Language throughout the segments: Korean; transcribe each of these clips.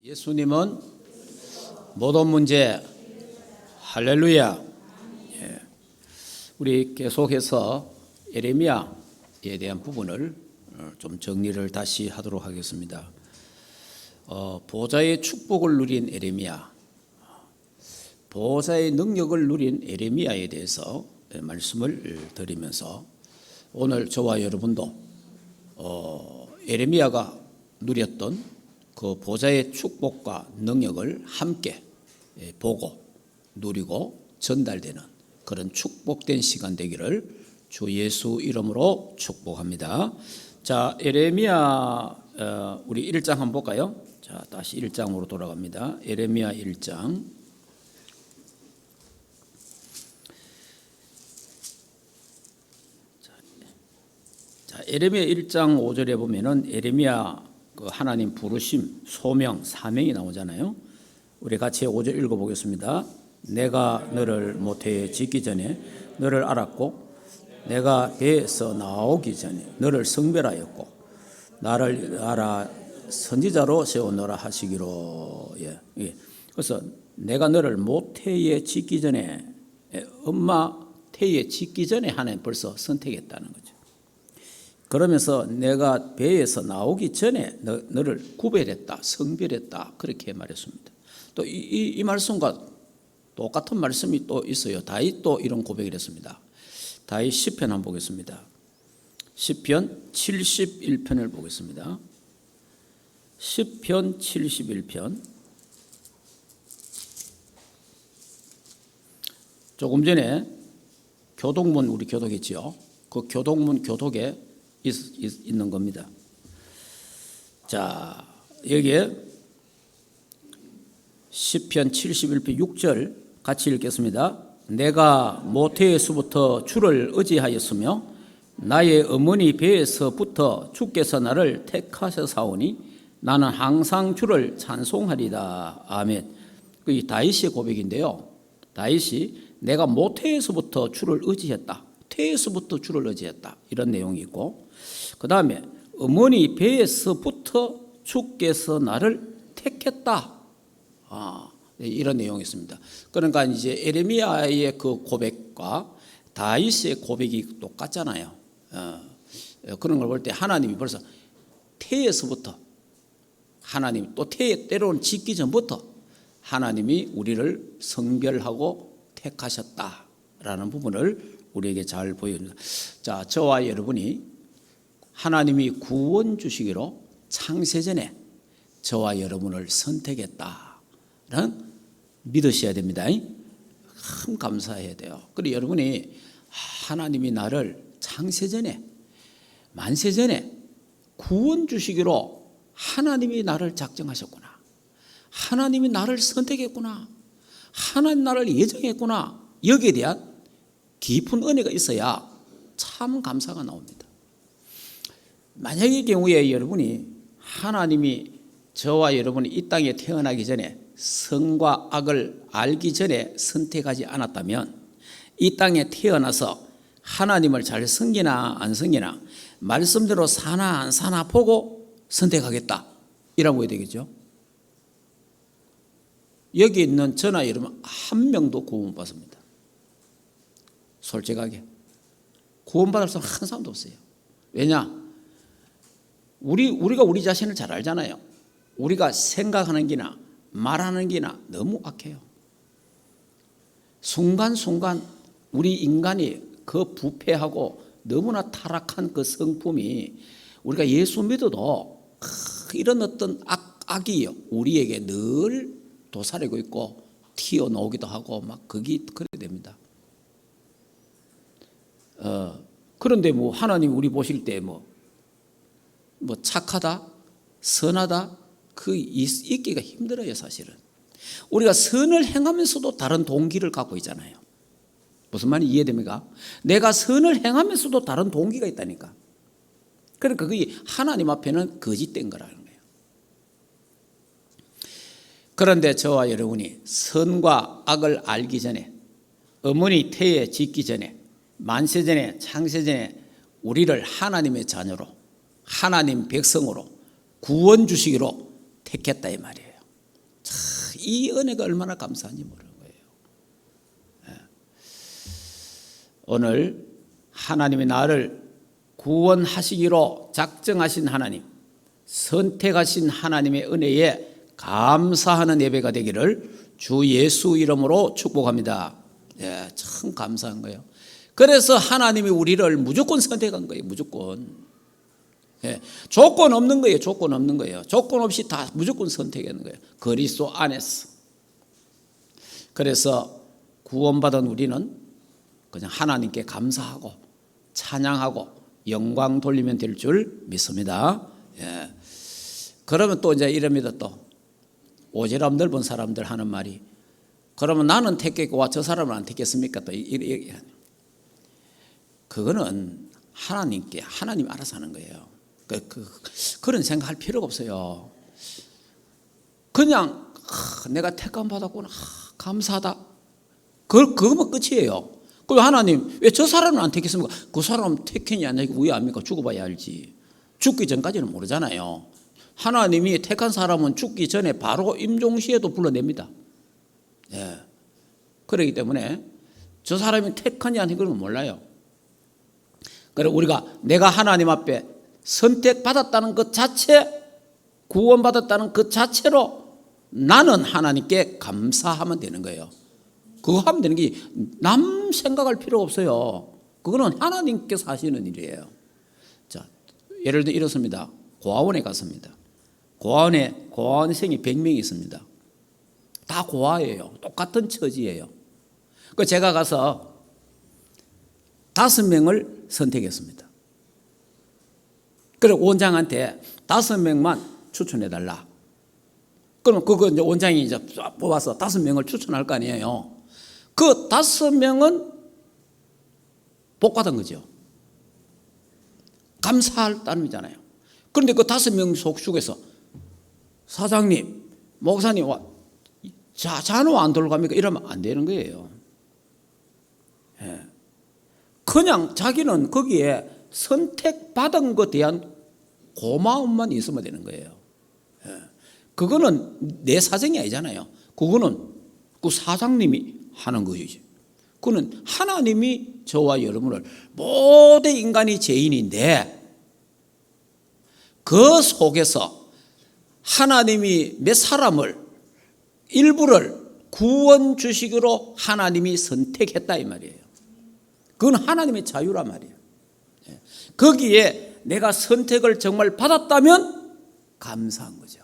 예수님은 모든 문제 할렐루야. 예. 우리 계속해서 예레미야에 대한 부분을 좀 정리를 다시 하도록 하겠습니다. 보좌의 축복을 누린 예레미야, 보좌의 능력을 누린 예레미야에 대해서 말씀을 드리면서 오늘 저와 여러분도 예레미야가 누렸던 그 보좌의 축복과 능력을 함께 보고 누리고 전달되는 그런 축복된 시간 되기를 주 예수 이름으로 축복합니다. 자, 예레미야 우리 1장 한번 볼까요? 자, 다시 1장으로 돌아갑니다. 예레미야 1장. 자, 예레미야 1장 5절에 보면은 예레미야 그 하나님 부르심, 소명, 사명이 나오잖아요. 우리 같이 5절 읽어보겠습니다. 내가 너를 모태에 짓기 전에 너를 알았고 내가 배에서 나오기 전에 너를 성별하였고 나를 알아 선지자로 세우노라 하시기로. 예. 그래서 내가 너를 모태에 짓기 전에, 엄마 태에 짓기 전에 하나님 벌써 선택했다는 거죠. 그러면서 내가 배에서 나오기 전에 너를 구별했다, 성별했다, 그렇게 말했습니다. 또 이 말씀과 똑같은 말씀이 또 있어요. 다윗도 이런 고백을 했습니다. 다윗 시편 한번 보겠습니다. 시편 71편을 보겠습니다. 시편 71편. 조금 전에 교독문 우리 교독했지요. 그 교독문 교독에 있는 겁니다. 자, 여기에 시편 71편 6절 같이 읽겠습니다. 내가 모태에서부터 주를 의지하였으며 나의 어머니 배에서부터 주께서 나를 택하셔사오니 나는 항상 주를 찬송하리다. 아멘. 이 다윗의 고백인데요. 다윗이 내가 모태에서부터 주를 의지했다, 태에서부터 주를 의지했다, 이런 내용이 있고, 그 다음에 어머니 배에서부터 주께서 나를 택했다, 이런 내용이 있습니다. 그러니까 이제 예레미야의 그 고백과 다윗의 고백이 똑같잖아요. 그런 걸 볼 때 하나님이 벌써 태에서부터, 하나님 또 태에 때로는 짓기 전부터 하나님이 우리를 성별하고 택하셨다라는 부분을 우리에게 잘 보여줍니다. 자, 저와 여러분이 하나님이 구원 주시기로 창세전에 저와 여러분을 선택했다는 믿으셔야 됩니다. 참 감사해야 돼요. 그리고 여러분이 하나님이 나를 창세전에, 만세전에 구원 주시기로 하나님이 나를 작정하셨구나, 하나님이 나를 선택했구나, 하나님 나를 예정했구나, 여기에 대한 깊은 은혜가 있어야 참 감사가 나옵니다. 만약의 경우에 여러분이 하나님이 저와 여러분이 이 땅에 태어나기 전에 선과 악을 알기 전에 선택하지 않았다면 이 땅에 태어나서 하나님을 잘 섬기나 안 섬기나, 말씀대로 사나 안 사나 보고 선택하겠다, 이라고 해야 되겠죠. 여기 있는 저나 여러분 한 명도 구원 못 받습니다. 솔직하게 구원받을 사람 한 사람도 없어요. 왜냐? 우리가 우리 자신을 잘 알잖아요. 우리가 생각하는 기나 말하는 기나 너무 악해요. 순간순간 우리 인간이 그 부패하고 너무나 타락한 그 성품이 우리가 예수 믿어도 이런 어떤 악이 우리에게 늘 도사리고 있고 튀어나오기도 하고 막 그게 그래 됩니다. 그런데 뭐 하나님 우리 보실 때 뭐 착하다, 선하다, 그 있기가 힘들어요. 사실은 우리가 선을 행하면서도 다른 동기를 갖고 있잖아요. 무슨 말인지 이해됩니까? 내가 선을 행하면서도 다른 동기가 있다니까. 그러니까 그게 하나님 앞에는 거짓된 거라는 거예요. 그런데 저와 여러분이 선과 악을 알기 전에, 어머니 태에 짓기 전에, 만세전에, 창세전에 우리를 하나님의 자녀로, 하나님 백성으로 구원 주시기로 택했다, 이 말이에요. 이 은혜가 얼마나 감사한지 모르는 거예요. 오늘 하나님이 나를 구원하시기로 작정하신 하나님, 선택하신 하나님의 은혜에 감사하는 예배가 되기를 주 예수 이름으로 축복합니다. 예, 참 감사한 거예요. 그래서 하나님이 우리를 무조건 선택한 거예요. 무조건. 예, 조건 없는 거예요. 조건 없는 거예요. 조건 없이 다 무조건 선택하는 거예요. 그리스도 안에서. 그래서 구원받은 우리는 그냥 하나님께 감사하고 찬양하고 영광 돌리면 될 줄 믿습니다. 예. 그러면 또 이제 이럽니다. 또 오지랖 넓은 사람들 하는 말이, 그러면 나는 택했고 와 저 사람은 안 택했습니까? 또 그거는 하나님께 하나님 알아서 하는 거예요. 그런 생각할 필요가 없어요. 그냥 내가 택감 받았구나, 감사하다. 그거만 끝이에요. 그리고 하나님 왜 저 사람은 안 택했습니까? 그 사람 택했냐 안 택했냐 왜 압니까? 죽어봐야 알지. 죽기 전까지는 모르잖아요. 하나님이 택한 사람은 죽기 전에 바로 임종시에도 불러냅니다. 예. 그렇기 때문에 저 사람이 택하냐 안 택하냐 몰라요. 그리고 우리가 내가 하나님 앞에 선택받았다는 것 자체, 구원받았다는 것 자체로 나는 하나님께 감사하면 되는 거예요. 그거 하면 되는 게 남 생각할 필요가 없어요. 그거는 하나님께서 하시는 일이에요. 자, 예를 들어 이렇습니다. 고아원에 갔습니다. 고아원에 고아원생이 100명이 있습니다. 다 고아예요. 똑같은 처지예요. 그 제가 가서 5명을 선택했습니다. 그리고 원장한테 5명만 추천해달라. 그럼 그거 이제 원장이 이제 뽑아서 5명을 추천할 거 아니에요. 그 5명은 복 받은 거죠. 감사할 따름이잖아요. 그런데 그 5명 속 중에서 사장님, 목사님, 자는 안 돌아갑니까? 이러면 안 되는 거예요. 예. 그냥 자기는 거기에 선택받은 것에 대한 고마움만 있으면 되는 거예요. 예. 그거는 내 사정이 아니잖아요. 그거는 그 사장님이 하는 것이지. 그는 하나님이 저와 여러분을 모든 인간이 죄인인데 그 속에서 하나님이 몇 사람을 일부를 구원 주시기로 하나님이 선택했다 이 말이에요. 그건 하나님의 자유란 말이에요. 거기에 내가 선택을 정말 받았다면 감사한 거죠.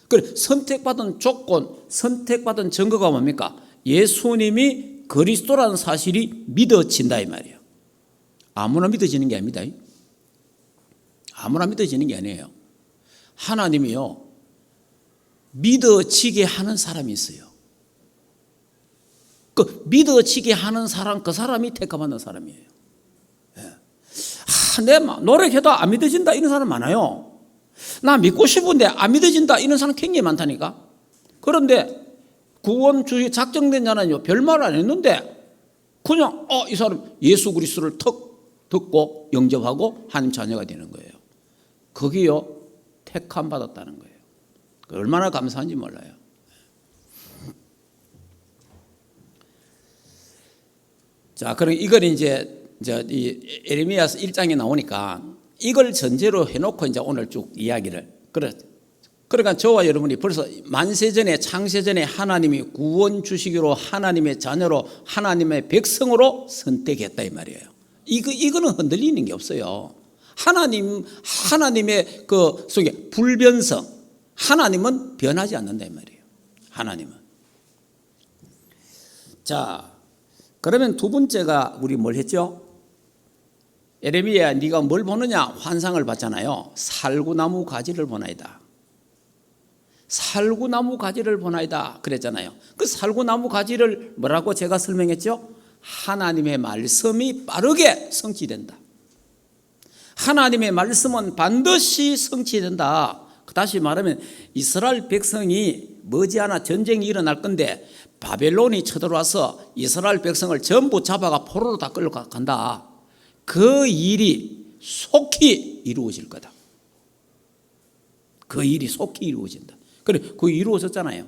그래, 선택받은 조건, 선택받은 증거가 뭡니까? 예수님이 그리스도라는 사실이 믿어진다 이 말이에요. 아무나 믿어지는 게 아닙니다. 아무나 믿어지는 게 아니에요. 하나님이요, 믿어지게 하는 사람이 있어요. 그 믿어지게 하는 사람, 그 사람이 택함받는 사람이에요. 내 노력해도 안 믿어진다 이런 사람 많아요. 나 믿고 싶은데 안 믿어진다 이런 사람 굉장히 많다니까. 그런데 구원 주시 작정된 자는요, 별말 안 했는데 그냥 이 사람 예수 그리스도를 턱 듣고 영접하고 하나님 자녀가 되는 거예요. 거기요 택함 받았다는 거예요. 얼마나 감사한지 몰라요. 자, 그럼 이걸 이제 이 에레미야서 1장에 나오니까 이걸 전제로 해놓고 이제 오늘 쭉 이야기를 그러니까 저와 여러분이 벌써 만세전에 창세전에 하나님이 구원 주시기로 하나님의 자녀로 하나님의 백성으로 선택했다 이 말이에요. 이거는 흔들리는 게 없어요. 하나님의 그 속에 불변성, 하나님은 변하지 않는다 이 말이에요. 하나님은. 자, 그러면 두 번째가 우리 뭘 했죠? 에레미야 네가 뭘 보느냐? 환상을 봤잖아요. 살구나무 가지를 보나이다. 살구나무 가지를 보나이다 그랬잖아요. 그 살구나무 가지를 뭐라고 제가 설명했죠? 하나님의 말씀이 빠르게 성취된다. 하나님의 말씀은 반드시 성취된다. 다시 말하면 이스라엘 백성이 머지않아 전쟁이 일어날 건데 바벨론이 쳐들어와서 이스라엘 백성을 전부 잡아가 포로로 다 끌어간다. 그 일이 속히 이루어질 거다. 그 일이 속히 이루어진다. 그래, 그 이루어졌잖아요.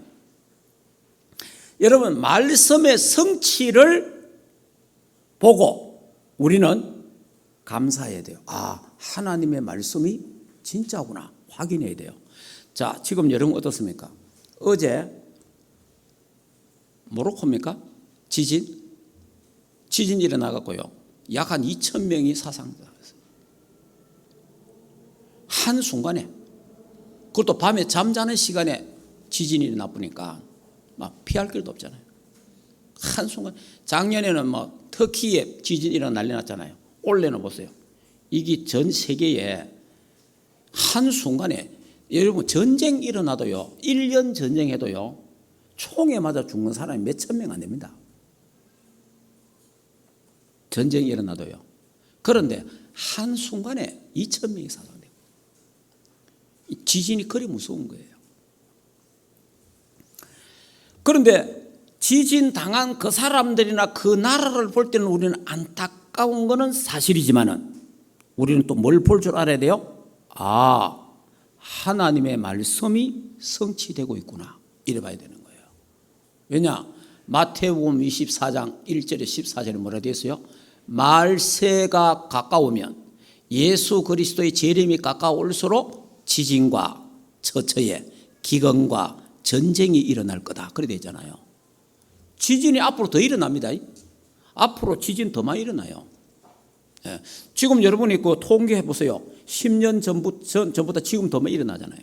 여러분, 말씀의 성취를 보고 우리는 감사해야 돼요. 아, 하나님의 말씀이 진짜구나 확인해야 돼요. 자, 지금 여러분 어떻습니까? 어제 모로코입니까? 지진 일어나갖고요. 약 한 2,000명이 사상자였어요. 한순간에, 그것도 밤에 잠자는 시간에 지진이 나쁘니까 막 피할 길도 없잖아요. 한순간. 작년에는 뭐 터키에 지진 일어나 난리 났잖아요. 올해는 보세요. 이게 전 세계에 한순간에, 여러분 전쟁 일어나도요, 1년 전쟁해도요, 총에 맞아 죽는 사람이 몇천 명 안 됩니다. 전쟁이 일어나도요. 그런데 한순간에 2,000명이 사상돼요. 지진이 그리 무서운 거예요. 그런데 지진 당한 그 사람들이나 그 나라를 볼 때는 우리는 안타까운 것은 사실이지만은 우리는 또 뭘 볼 줄 알아야 돼요? 아, 하나님의 말씀이 성취되고 있구나. 이래 봐야 되는 거예요. 왜냐? 마태복음 24장 1절에 14절에 뭐라 되어 있어요? 말세가 가까우면, 예수 그리스도의 재림이 가까울수록 지진과 처처에 기근과 전쟁이 일어날 거다. 그래 되잖아요. 지진이 앞으로 더 일어납니다. 앞으로 지진 더 많이 일어나요. 예. 지금 여러분이 그 통계해 보세요. 10년 전보다 지금 더 많이 일어나잖아요.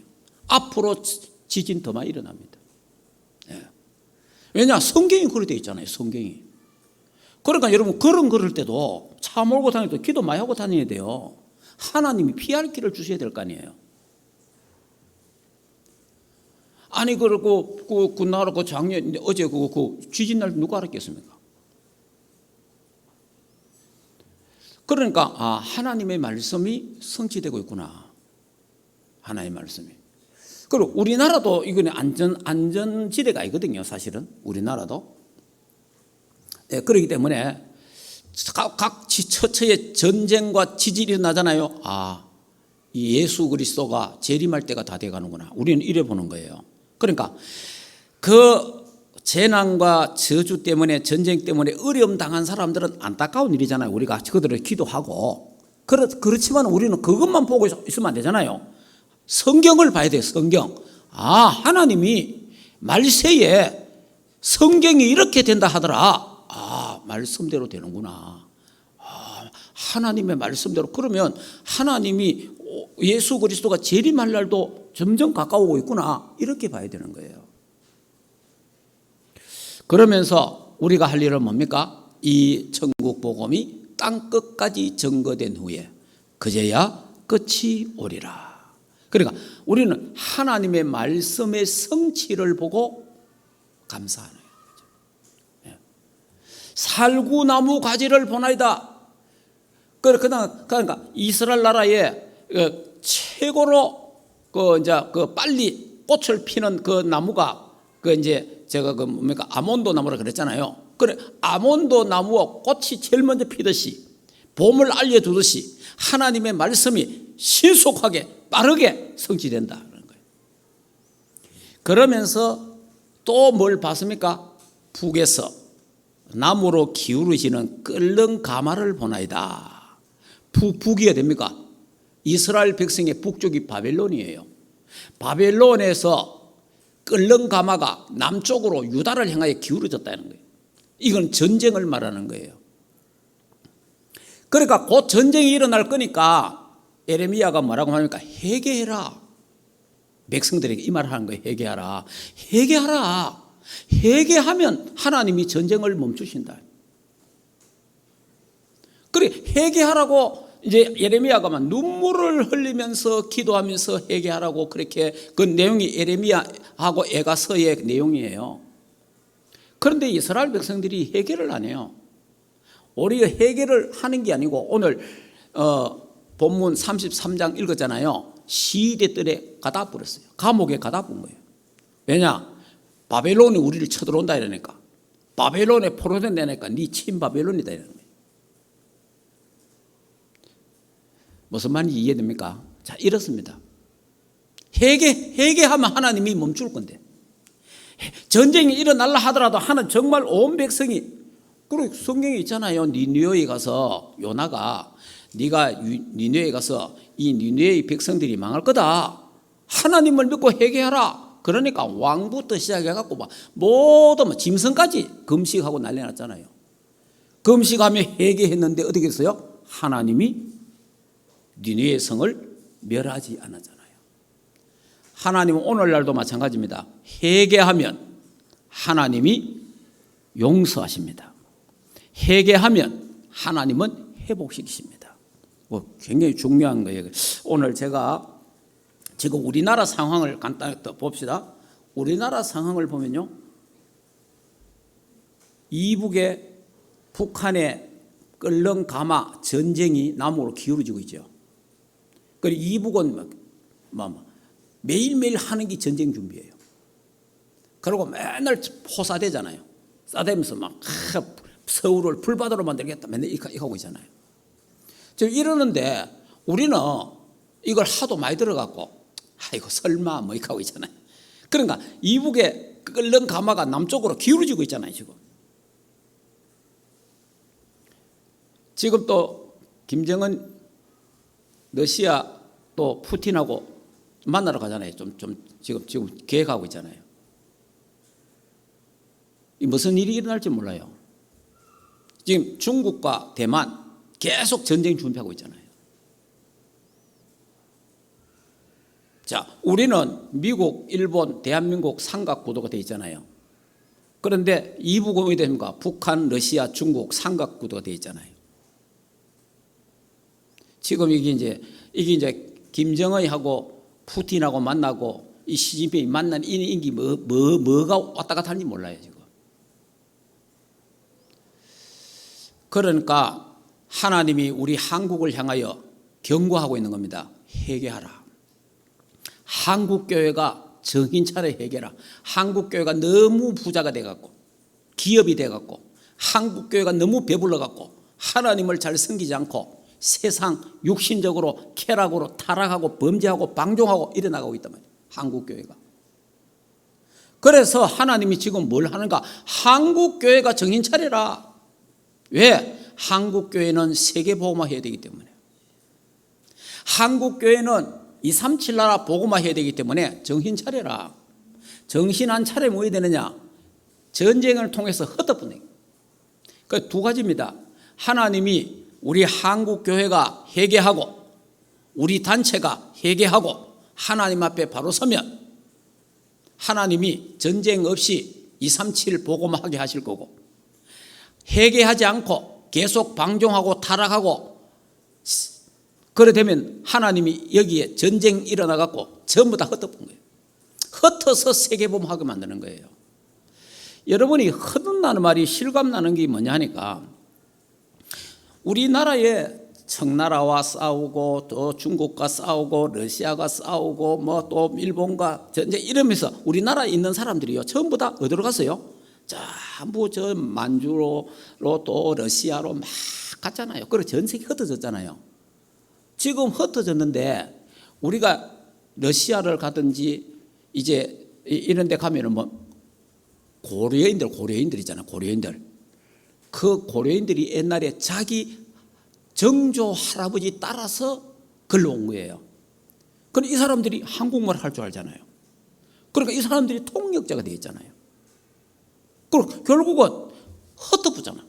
앞으로 지진 더 많이 일어납니다. 예. 왜냐? 성경이 그렇게 되어 있잖아요. 성경이. 그러니까 여러분, 걸음 걸을 때도 차 몰고 다닐 때 기도 많이 하고 다녀야 돼요. 하나님이 피할 길을 주셔야 될 거 아니에요. 아니, 그리고 그 나라 그 작년 어제 그 지진 날 누가 알았겠습니까? 그러니까 아, 하나님의 말씀이 성취되고 있구나. 하나님의 말씀이. 그리고 우리나라도 이거는 안전지대가 아니거든요. 사실은 우리나라도. 네, 그렇기 때문에 각 처처에 전쟁과 지진이 일어나잖아요. 아, 이 예수 그리스도가 재림할 때가 다 돼가는구나. 우리는 이래 보는 거예요. 그러니까 그 재난과 저주 때문에, 전쟁 때문에 어려움 당한 사람들은 안타까운 일이잖아요. 우리가 그들을 기도하고. 그렇지만 우리는 그것만 보고 있으면 안 되잖아요. 성경을 봐야 돼요. 성경. 아, 하나님이 말세에 성경이 이렇게 된다 하더라. 아, 말씀대로 되는구나. 아, 하나님의 말씀대로. 그러면 하나님이 예수 그리스도가 재림할 날도 점점 가까워오고 있구나. 이렇게 봐야 되는 거예요. 그러면서 우리가 할 일은 뭡니까? 이 천국 복음이 땅 끝까지 증거된 후에 그제야 끝이 오리라. 그러니까 우리는 하나님의 말씀의 성취를 보고 감사하는 거죠. 살구나무 가지를 보나이다. 그러니까 이스라엘 나라에 최고로 빨리 꽃을 피는 그 나무가 제가 뭡니까? 아몬도 나무라 그랬잖아요. 그래, 아몬도 나무와 꽃이 제일 먼저 피듯이, 봄을 알려주듯이 하나님의 말씀이 신속하게 빠르게 성취된다 그런 거예요. 그러면서 또 뭘 봤습니까? 북에서 남으로 기울어지는 끓는 가마를 보나이다. 북이 됩니까? 이스라엘 백성의 북쪽이 바벨론이에요. 바벨론에서 끓는 가마가 남쪽으로 유다를 향하여 기울어졌다는 거예요. 이건 전쟁을 말하는 거예요. 그러니까 곧 전쟁이 일어날 거니까 에레미야가 뭐라고 합니까? 회개해라. 백성들에게 이 말을 하는 거예요. 회개하라. 회개하라. 회개하면 하나님이 전쟁을 멈추신다. 그래, 회개하라고 이제 예레미야가 막 눈물을 흘리면서 기도하면서 회개하라고, 그렇게 그 내용이 예레미야하고 에가서의 내용이에요. 그런데 이스라엘 백성들이 회개를 안 해요. 우리가 회개를 하는 게 아니고, 오늘 본문 33장 읽었잖아요. 시대들에 가다 버렸어요. 감옥에 가다 본 거예요. 왜냐? 바벨론이 우리를 쳐들어온다 이러니까, 바벨론에 포로된다니까 네 친바벨론이다 이러는 거예요. 무슨 말인지 이해됩니까? 자, 이렇습니다. 회개하면 하나님이 멈출 건데, 전쟁이 일어날라 하더라도 하나님 정말 온 백성이, 그리고 성경에 있잖아요. 니느웨에 가서 요나가 네가 니느웨에 가서 이 니느웨의 백성들이 망할 거다. 하나님을 믿고 회개하라. 그러니까 왕부터 시작해갖고 막 모든 짐승까지 금식하고 난리 났잖아요. 금식하며 회개했는데 어떻게 했어요? 하나님이 니느웨 성을 멸하지 않았잖아요. 하나님은 오늘날도 마찬가지입니다. 회개하면 하나님이 용서하십니다. 회개하면 하나님은 회복시키십니다. 굉장히 중요한 거예요. 오늘 제가 지금 우리나라 상황을 간단히 봅시다. 우리나라 상황을 보면요, 이북에 북한의 끓는 가마 전쟁이 남으로 기울어지고 있죠. 그리고 이북은 매일매일 하는 게 전쟁 준비예요. 그리고 맨날 포사되잖아요. 싸대면서 막 서울을 불바다로 만들겠다 맨날 이렇게 하고 있잖아요. 지금 이러는데 우리는 이걸 하도 많이 들어갖고 이거 설마 뭐 이렇게 하고 있잖아요. 그러니까 이북에 끓는 가마가 남쪽으로 기울어지고 있잖아요. 지금 또 김정은 러시아 또 푸틴하고 만나러 가잖아요. 지금 계획하고 있잖아요. 무슨 일이 일어날지 몰라요. 지금 중국과 대만 계속 전쟁 준비하고 있잖아요. 자, 우리는 미국, 일본, 대한민국 삼각구도가 되어 있잖아요. 그런데 이북은 어디 됩니까? 북한, 러시아, 중국 삼각구도가 되어 있잖아요. 지금 이게 이제 김정은하고 푸틴하고 만나고 이 시진핑이 만난 이 인기 뭐가 왔다 갔다 하는지 몰라요, 지금. 그러니까 하나님이 우리 한국을 향하여 경고하고 있는 겁니다. 회개하라. 한국교회가 정신 차려 회개하라. 한국교회가 너무 부자가 돼갖고 기업이 돼갖고 한국교회가 너무 배불러갖고 하나님을 잘 섬기지 않고 세상 육신적으로 쾌락으로 타락하고 범죄하고 방종하고 일어나가고 있단 말이에요. 한국교회가. 그래서 하나님이 지금 뭘 하는가? 한국교회가 정신 차려라. 왜? 한국교회는 세계복음화 해야 되기 때문에. 한국교회는 237 나라 복음화 해야 되기 때문에 정신 차려라. 정신 안 차리면 뭐 해야 되느냐? 전쟁을 통해서 흩어보내. 그 두 가지입니다. 하나님이 우리 한국교회가 회개하고 우리 단체가 회개하고 하나님 앞에 바로 서면 하나님이 전쟁 없이 237 복음화하게 하실 거고, 회개하지 않고 계속 방종하고 타락하고 그래 되면 하나님이 여기에 전쟁 일어나갖고 전부 다 흩어본 거예요. 흩어서 세계복음하게 만드는 거예요. 여러분이 흩어나는 말이 실감나는 게 뭐냐 하니까, 우리나라에 청나라와 싸우고 또 중국과 싸우고 러시아가 싸우고 뭐 또 일본과 전쟁 이러면서 우리나라에 있는 사람들이요 전부 다 어디로 갔어요? 전부 저 만주로 또 러시아로 막 갔잖아요. 그리고 전 세계 흩어졌잖아요. 지금 흩어졌는데 우리가 러시아를 가든지 이제 이런 데 가면은 뭐 고려인들 있잖아요. 고려인들. 그 고려인들이 옛날에 자기 정조 할아버지 따라서 걸러온 거예요. 그럼 이 사람들이 한국말 할 줄 알잖아요. 그러니까 이 사람들이 통역자가 되어 있잖아요. 그리고 결국은 흩어보잖아.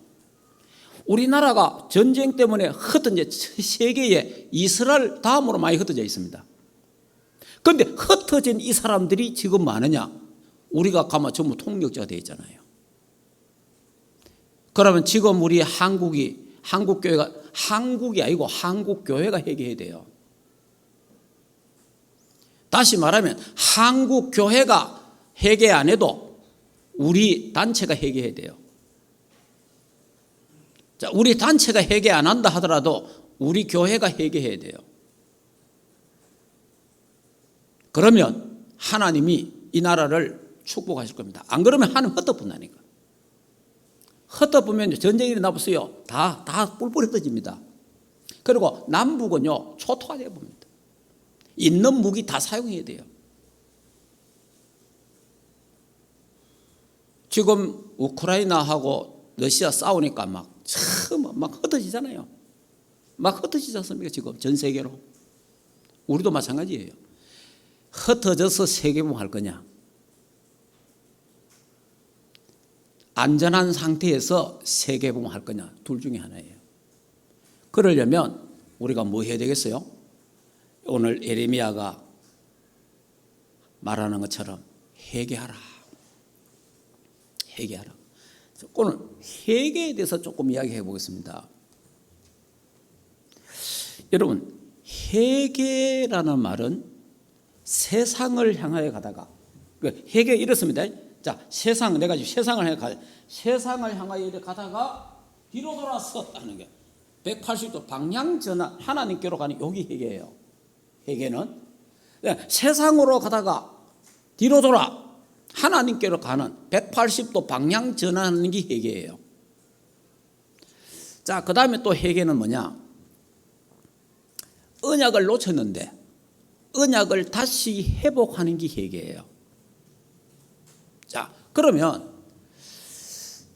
우리나라가 전쟁 때문에 흩어져 세계에 이스라엘 다음으로 많이 흩어져 있습니다. 그런데 흩어진 이 사람들이 지금 많으냐? 우리가 가면 전부 통역자가 되어 있잖아요. 그러면 지금 우리 한국교회가 한국이 아니고 한국교회가 회개해야 돼요. 다시 말하면 한국교회가 회개 안 해도 우리 단체가 회개해야 돼요. 자, 우리 단체가 회개 안 한다 하더라도 우리 교회가 회개해야 돼요. 그러면 하나님이 이 나라를 축복하실 겁니다. 안 그러면 하나님 흩어본다니까. 흩어보면 전쟁이 일어나보세요. 다 뿔뿔이 흩어집니다. 그리고 남북은요 초토화되어 봅니다. 있는 무기 다 사용해야 돼요. 지금 우크라이나하고 러시아 싸우니까 막 흩어지잖아요. 막 흩어지지 않습니까? 지금 전 세계로. 우리도 마찬가지예요. 흩어져서 세계봉 할 거냐? 안전한 상태에서 세계봉 할 거냐? 둘 중에 하나예요. 그러려면 우리가 뭐 해야 되겠어요? 오늘 예레미야가 말하는 것처럼 회개하라. 회개하라. 오늘 회개에 대해서 조금 이야기해 보겠습니다. 여러분, 회개라는 말은 세상을 향하여 가다가, 회개 이렇습니다. 자, 내가 지금 세상을 향하여 이렇게 가다가 뒤로 돌아서 하는 게 180도 방향 전환, 하나님께로 가는 여기 회개예요. 회개는 세상으로 가다가 뒤로 돌아 하나님께로 가는 180도 방향 전환하는 게 회개예요. 자, 그 다음에 또 회개는 뭐냐? 언약을 놓쳤는데 언약을 다시 회복하는 게 회개예요. 자, 그러면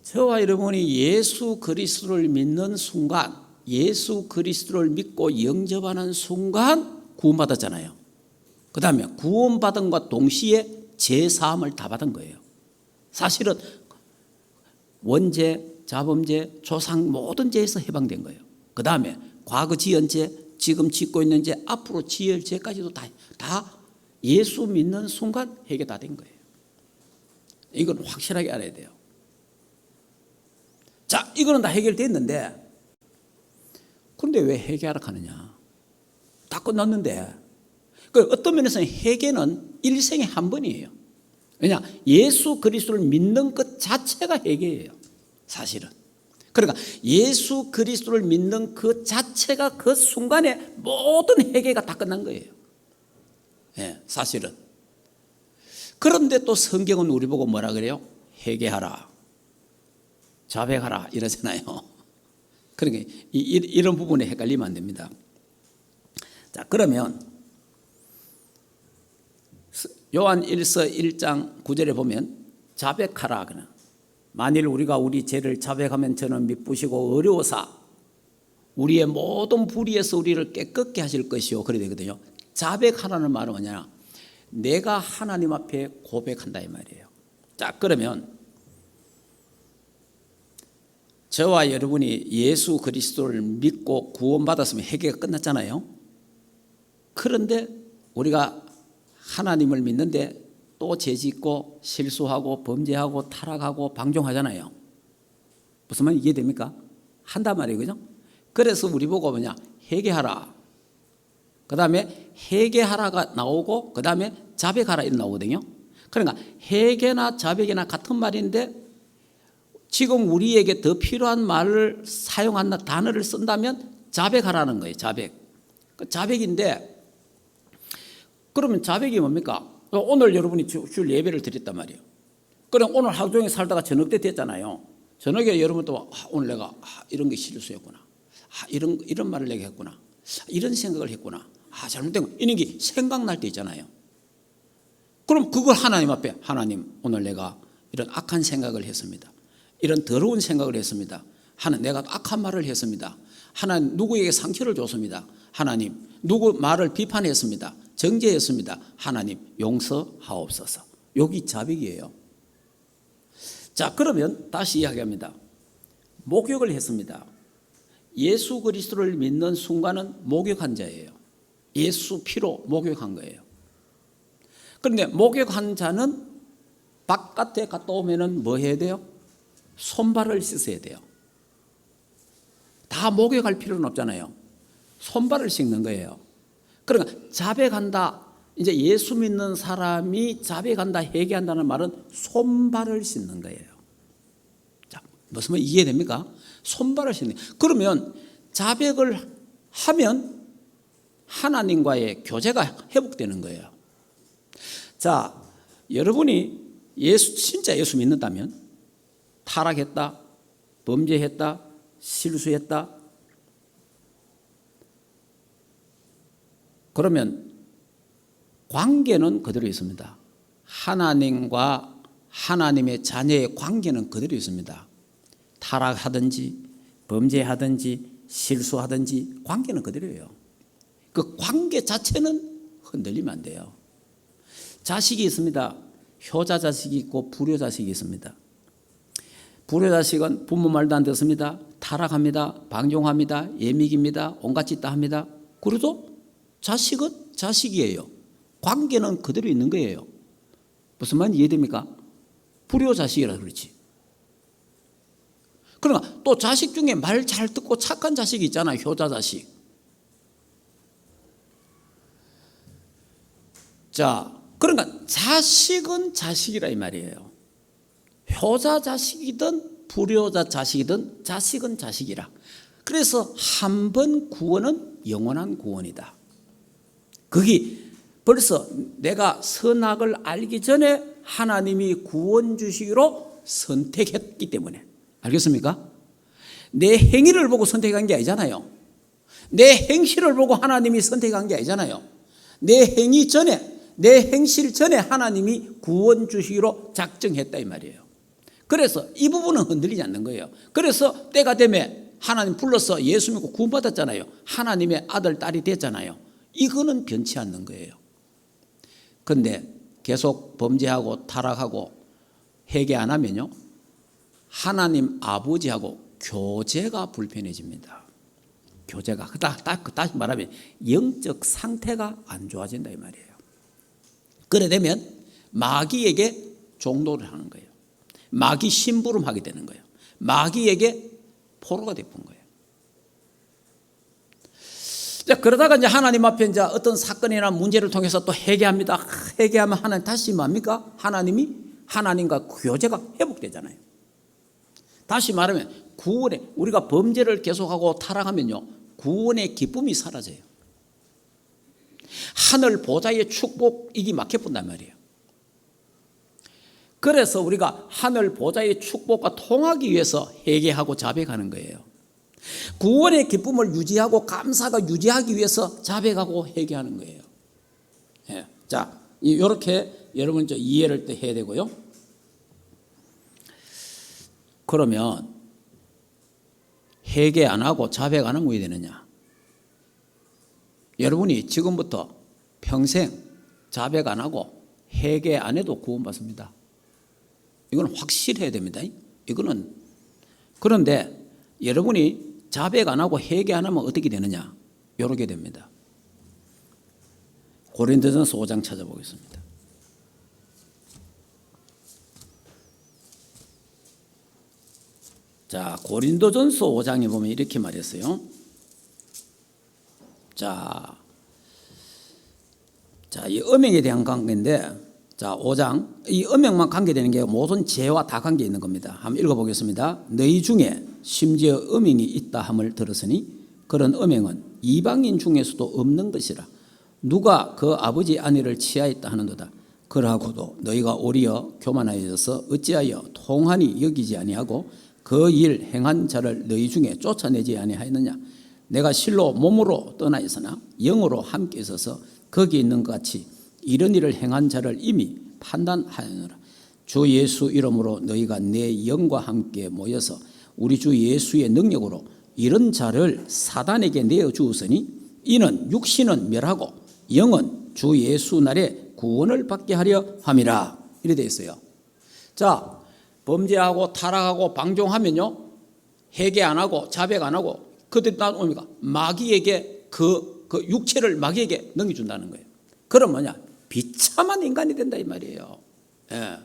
저와 여러분이 예수 그리스도를 믿는 순간, 예수 그리스도를 믿고 영접하는 순간 구원받았잖아요. 그 다음에 구원받은과 동시에 죄사함을 다 받은 거예요. 사실은 원죄, 자범죄, 조상 모든 죄에서 해방된 거예요. 그 다음에 과거 지은 죄, 지금 짓고 있는 죄, 앞으로 지을 죄까지도 다 예수 믿는 순간 해결 다 된 거예요. 이건 확실하게 알아야 돼요. 자, 이거는 다 해결됐는데, 그런데 왜 회개하러 가느냐? 다 끝났는데. 어떤 면에서는 회개는 일생에 한 번이에요. 왜냐? 예수 그리스도를 믿는 것 자체가 회개예요. 사실은. 그러니까 예수 그리스도를 믿는 그 자체가 그 순간에 모든 회개가 다 끝난 거예요. 예, 사실은. 그런데 또 성경은 우리 보고 뭐라 그래요? 회개하라, 자백하라 이러잖아요. 그러니까 이런 부분에 헷갈리면 안 됩니다. 자, 그러면 요한 1서 1장 9절에 보면 자백하라. 만일 우리가 우리 죄를 자백하면 저는 미쁘시고 어려워서 우리의 모든 불의에서 우리를 깨끗게 하실 것이요. 그래야 되거든요. 자백하라는 말은 뭐냐? 내가 하나님 앞에 고백한다 이 말이에요. 자, 그러면 저와 여러분이 예수 그리스도를 믿고 구원받았으면 회개가 끝났잖아요. 그런데 우리가 하나님을 믿는데 또 죄짓고 실수하고 범죄하고 타락하고 방종하잖아요. 무슨 말인지 이해됩니까? 한단 말이에요. 그죠? 그래서 우리 보고 뭐냐? 회개하라. 그 다음에 회개하라가 나오고 그 다음에 자백하라 이렇게 나오거든요. 그러니까 회개나 자백이나 같은 말인데 지금 우리에게 더 필요한 말을 사용한다, 단어를 쓴다면 자백하라는 거예요. 자백. 그 자백인데 그러면 자백이 뭡니까? 오늘 여러분이 줄 예배를 드렸단 말이에요. 그럼 오늘 하루 종일 살다가 저녁 때 됐잖아요. 저녁에 여러분도 오늘 내가 이런 게 실수였구나. 이런 말을 내가 했구나. 이런 생각을 했구나. 잘못된 거. 이런 게 생각날 때 있잖아요. 그럼 그걸 하나님 앞에, 하나님 오늘 내가 이런 악한 생각을 했습니다. 이런 더러운 생각을 했습니다. 하나님 내가 악한 말을 했습니다. 하나님 누구에게 상처를 줬습니다. 하나님 누구 말을 비판했습니다. 정죄했습니다. 하나님 용서하옵소서. 여기 자백이에요. 자, 그러면 다시 이야기합니다. 목욕을 했습니다. 예수 그리스도를 믿는 순간은 목욕한 자예요. 예수 피로 목욕한 거예요. 그런데 목욕한 자는 바깥에 갔다 오면은 뭐 해야 돼요? 손발을 씻어야 돼요. 다 목욕할 필요는 없잖아요. 손발을 씻는 거예요. 그러니까 자백한다. 이제 예수 믿는 사람이 자백한다, 회개한다는 말은 손발을 씻는 거예요. 자, 무슨 말 이해됩니까? 손발을 씻는. 그러면 자백을 하면 하나님과의 교제가 회복되는 거예요. 자, 여러분이 진짜 예수 믿는다면 타락했다, 범죄했다, 실수했다. 그러면 관계는 그대로 있습니다. 하나님의 자녀의 관계는 그대로 있습니다. 타락하든지 범죄하든지 실수하든지 관계는 그대로예요. 그 관계 자체는 흔들리면 안 돼요. 자식이 있습니다. 효자 자식이 있고 불효 자식이 있습니다. 불효 자식은 부모 말도 안 듣습니다. 타락합니다. 방종합니다. 예믹입니다. 온갖 짓 다 합니다. 그래도 자식은 자식이에요. 관계는 그대로 있는 거예요. 무슨 말인지 이해됩니까? 불효 자식이라 그렇지. 그러나 또 자식 중에 말 잘 듣고 착한 자식이 있잖아요. 효자 자식. 자, 그러니까 자식은 자식이라 이 말이에요. 효자 자식이든 불효자 자식이든 자식은 자식이라. 그래서 한 번 구원은 영원한 구원이다. 그게 벌써 내가 선악을 알기 전에 하나님이 구원 주시기로 선택했기 때문에. 알겠습니까? 내 행위를 보고 선택한 게 아니잖아요. 내 행실을 보고 하나님이 선택한 게 아니잖아요. 내 행위 전에, 내 행실 전에 하나님이 구원 주시기로 작정했다 이 말이에요. 그래서 이 부분은 흔들리지 않는 거예요. 그래서 때가 되면 하나님 불러서 예수 믿고 구원받았잖아요. 하나님의 아들, 딸이 됐잖아요. 이거는 변치 않는 거예요. 그런데 계속 범죄하고 타락하고 회개 안 하면요, 하나님 아버지하고 교제가 불편해집니다. 교제가. 다시 말하면 영적 상태가 안 좋아진다 이 말이에요. 그래 되면 마귀에게 종노를 하는 거예요. 마귀 심부름하게 되는 거예요. 마귀에게 포로가 되는 거예요. 자, 그러다가 이제 하나님 앞에 이제 어떤 사건이나 문제를 통해서 또 회개합니다. 회개하면 하나님 다시 뭡니까? 하나님이 하나님과 교제가 회복되잖아요. 다시 말하면 구원에, 우리가 범죄를 계속하고 타락하면요, 구원의 기쁨이 사라져요. 하늘 보좌의 축복이 막혀본단 말이에요. 그래서 우리가 하늘 보좌의 축복과 통하기 위해서 회개하고 자백하는 거예요. 구원의 기쁨을 유지하고 감사가 유지하기 위해서 자백하고 회개하는 거예요. 예. 자, 이렇게 여러분 이해를 또 해야 되고요. 그러면 회개 안 하고 자백 안 하면 왜 되느냐? 여러분이 지금부터 평생 자백 안 하고 회개 안 해도 구원받습니다. 이건 확실해야 됩니다. 이거는. 그런데 여러분이 자백 안 하고 회개 안 하면 어떻게 되느냐? 이렇게 됩니다. 고린도전서 5장 찾아보겠습니다. 자, 고린도전서 5장에 보면 이렇게 말했어요. 자, 이 음행에 대한 관계인데, 자, 5장, 이 음행만 관계되는 게 모든 죄와 다 관계 있는 겁니다. 한번 읽어보겠습니다. 너희 중에 심지어 음행이 있다 함을 들었으니 그런 음행은 이방인 중에서도 없는 것이라. 누가 그 아버지 아내를 취하였다 하는도다. 그러하고도 너희가 오리어 교만하여져서 어찌하여 통한이 여기지 아니하고 그 일 행한 자를 너희 중에 쫓아내지 아니하였느냐. 내가 실로 몸으로 떠나 있으나 영으로 함께 있어서 거기 있는 것 같이 이런 일을 행한 자를 이미 판단하였노라. 주 예수 이름으로 너희가 내 영과 함께 모여서 우리 주 예수의 능력으로 이런 자를 사단에게 내어주었으니 이는 육신은 멸하고 영은 주 예수 날에 구원을 받게 하려 함이라. 이래 되어 있어요. 자, 범죄하고 타락하고 방종하면요, 회개 안 하고 자백 안 하고 그들이 뭡니까? 마귀에게 그 육체를 마귀에게 넘겨준다는 거예요. 그럼 뭐냐? 비참한 인간이 된다 이 말이에요. 예.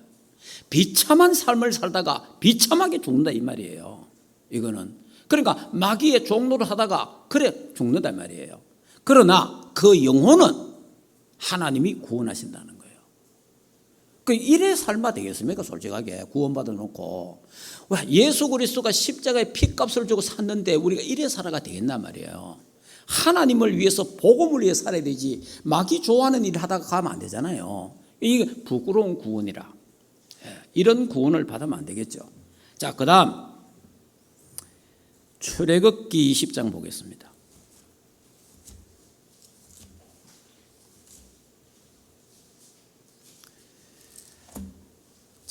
비참한 삶을 살다가 비참하게 죽는다 이 말이에요. 이거는. 그러니까 마귀의 종노를 하다가 그래 죽는다 이 말이에요. 그러나 그 영혼은 하나님이 구원하신다는 거예요. 그 일의 삶아 되겠습니까? 솔직하게 구원받아 놓고 예수 그리스도가 십자가에 피값을 주고 샀는데 우리가 이래 살아가 되겠나 말이에요. 하나님을 위해서 복음을 위해 살아야 되지 마귀 좋아하는 일 하다가 가면 안 되잖아요. 이게 부끄러운 구원이라. 이런 구원을 받으면 안 되겠죠. 자, 그 다음 출애굽기 20장 보겠습니다.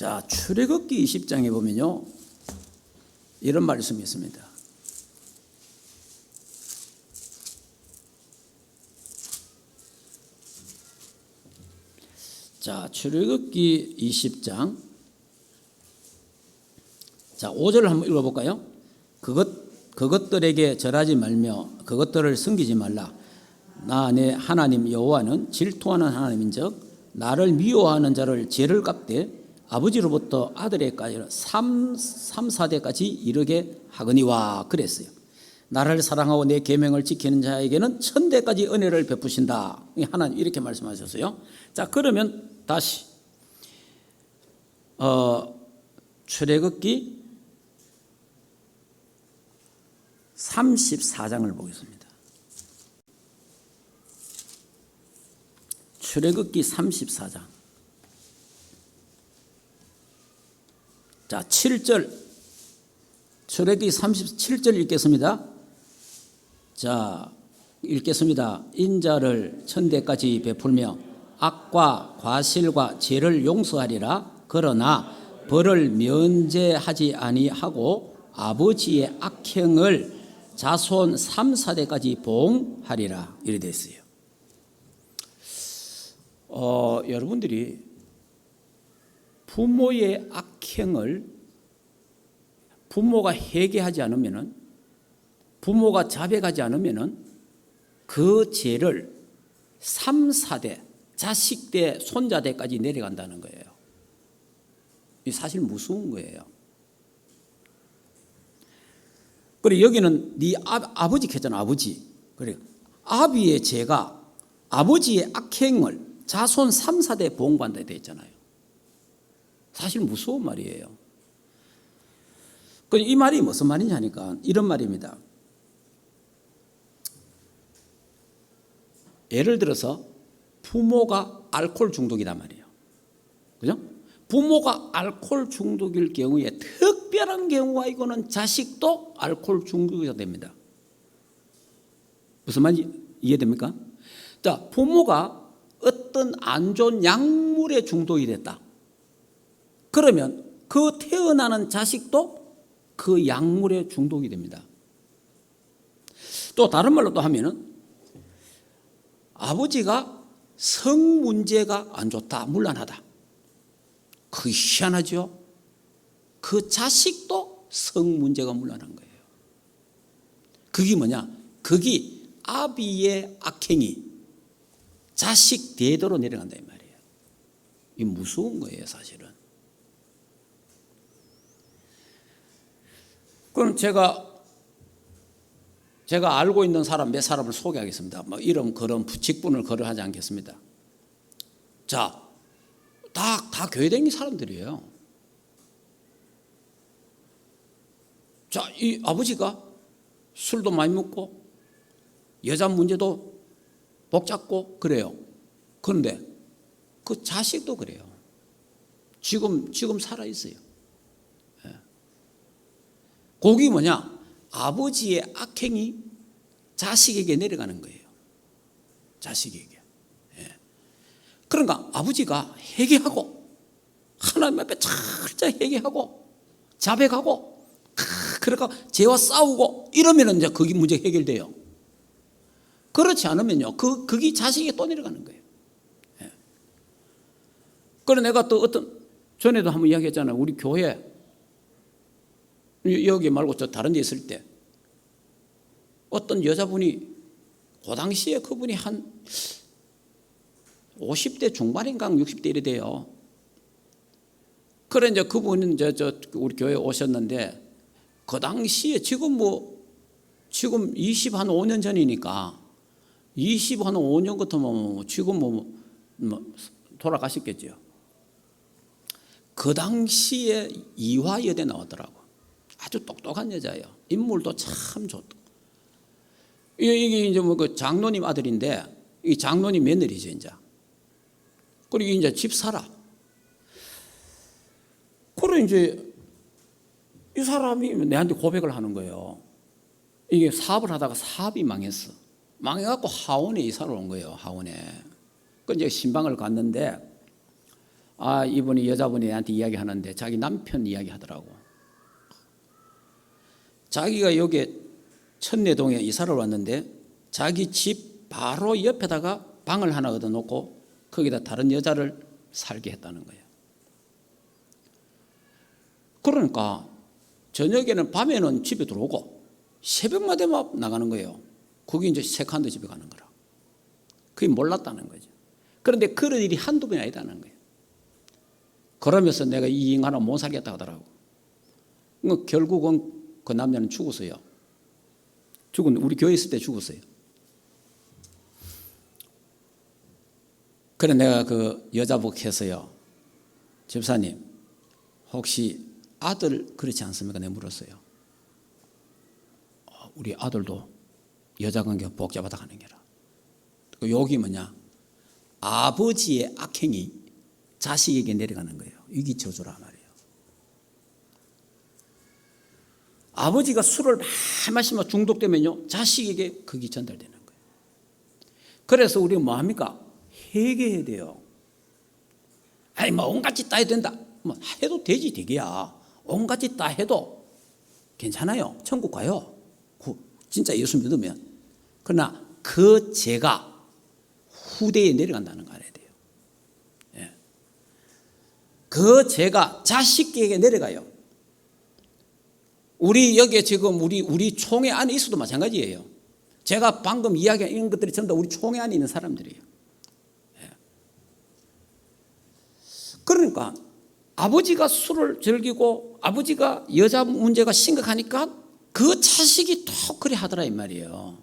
자, 출애굽기 20장에 보면요, 이런 말씀이 있습니다. 자, 출애굽기 20장. 자, 5절을 한번 읽어볼까요? 그것들에게 절하지 말며 그것들을 섬기지 말라. 나 내 하나님 여호와는 질투하는 하나님인즉 나를 미워하는 자를 죄를 갚되 아버지로부터 아들에까지 3-4대까지 이르게 하거니와 그랬어요. 나를 사랑하고 내 계명을 지키는 자에게는 1000대까지 은혜를 베푸신다. 하나님 이렇게 말씀하셨어요. 자, 그러면 다시 출애굽기 34장을 보겠습니다. 출애굽기 34장. 자, 7절. 출애굽기 37절 읽겠습니다. 자, 읽겠습니다. 인자를 1000대까지 베풀며 악과 과실과 죄를 용서하리라. 그러나 벌을 면제하지 아니하고 아버지의 악행을 자손 3-4대까지 보응하리라. 이래 됐어요. 여러분들이 부모의 악행을 부모가 회개하지 않으면은, 부모가 자백하지 않으면은 그 죄를 3-4대, 자식대, 손자대까지 내려간다는 거예요. 이 사실 무서운 거예요. 그리고 여기는 네 아버지 했잖아, 아버지. 그래, 아비의 죄가 아버지의 악행을 자손 3-4대 보응받는다 돼 있잖아요. 사실 무서운 말이에요. 이 말이 무슨 말이냐 하니까 이런 말입니다. 예를 들어서 부모가 알코올 중독이란 말이에요. 그죠? 부모가 알코올 중독일 경우에 특별한 경우가 이거는 자식도 알코올 중독이 됩니다. 무슨 말인지 이해됩니까? 자, 부모가 어떤 안 좋은 약물에 중독이 됐다. 그러면 그 태어나는 자식도 그 약물에 중독이 됩니다. 또 다른 말로 또 하면은 아버지가 성 문제가 안 좋다, 문란하다. 그 희한하죠? 그 자식도 성 문제가 문란한 거예요. 그게 뭐냐? 그게 아비의 악행이 자식 대대로 내려간다 이 말이에요. 이 무서운 거예요, 사실은. 그럼 제가 알고 있는 사람 몇 사람을 소개하겠습니다. 뭐 이름, 거름, 직분을 거론하지 않겠습니다. 자, 다 교회 다니는 사람들이에요. 자, 이 아버지가 술도 많이 먹고 여자 문제도 복잡고 그래요. 그런데 그 자식도 그래요. 지금 살아 있어요. 그게 뭐냐? 아버지의 악행이 자식에게 내려가는 거예요. 자식에게. 그러니까 아버지가 회개하고 하나님 앞에 철저히 회개하고 자백하고 그러니까 죄와 싸우고 이러면은 이제 그게 문제 해결돼요. 그렇지 않으면요, 그게 자식에게 또 내려가는 거예요. 그래 내가 또 전에도 한번 이야기했잖아요. 우리 교회 여기 말고 저 다른 데 있을 때 어떤 여자분이 그 당시에 그분이 한 50대 중반인가 60대 이래 돼요. 그래 이제 그분은 저 우리 교회에 오셨는데 그 당시에 지금 25년 전이니까 25년 같으면 지금 돌아가셨겠죠. 그 당시에 이화여대 나왔더라고. 아주 똑똑한 여자예요. 인물도 참 좋다. 이게 이제 그 장로님 아들인데 이 장로님 며느리죠 이제. 그리고 이제 집 살아. 그래 이제 이 사람이 내한테 고백을 하는 거예요. 이게 사업을 하다가 사업이 망했어. 망해갖고 하원에 이사를 온 거예요. 하원에. 그 이제 신방을 갔는데 이분이 여자분이 나한테 이야기하는데 자기 남편 이야기하더라고. 자기가 여기 천내동에 이사를 왔는데 자기 집 바로 옆에다가 방을 하나 얻어놓고 거기다 다른 여자를 살게 했다는 거예요. 그러니까 저녁에는 밤에는 집에 들어오고 새벽만 되면 나가는 거예요. 그게 이제 세컨드 집에 가는 거라. 그게 몰랐다는 거죠. 그런데 그런 일이 한두 번이 아니다는 거예요. 그러면서 내가 이 인간은 못 살겠다 하더라고. 결국은 그 남자는 죽었어요. 우리 교회 있을 때 죽었어요. 그래 내가 그 여자분 해서요. 집사님 혹시 아들 그렇지 않습니까? 내가 물었어요. 우리 아들도 여자관계 복잡하다 하는 게라. 여기 뭐냐? 아버지의 악행이 자식에게 내려가는 거예요. 이게 저주라 말이에요. 아버지가 술을 많이 마시면 중독되면요 자식에게 그게 전달되는 거예요. 그래서 우리가 뭐 합니까? 회개해야 돼요. 아니 뭐 온갖 짓 다 해도 된다. 뭐 해도 되지 되게야. 온갖 짓 다 해도 괜찮아요. 천국 가요. 진짜 예수 믿으면. 그러나 그 죄가 후대에 내려간다는 거 알아야 돼요. 예. 그 죄가 자식에게 내려가요. 우리 여기에 지금 우리 총회 안에 있어도 마찬가지예요. 제가 방금 이야기한 이런 것들이 전부 다 우리 총회 안에 있는 사람들이에요. 예. 그러니까 아버지가 술을 즐기고 아버지가 여자 문제가 심각하니까 그 자식이 또 그래 하더라 이 말이에요.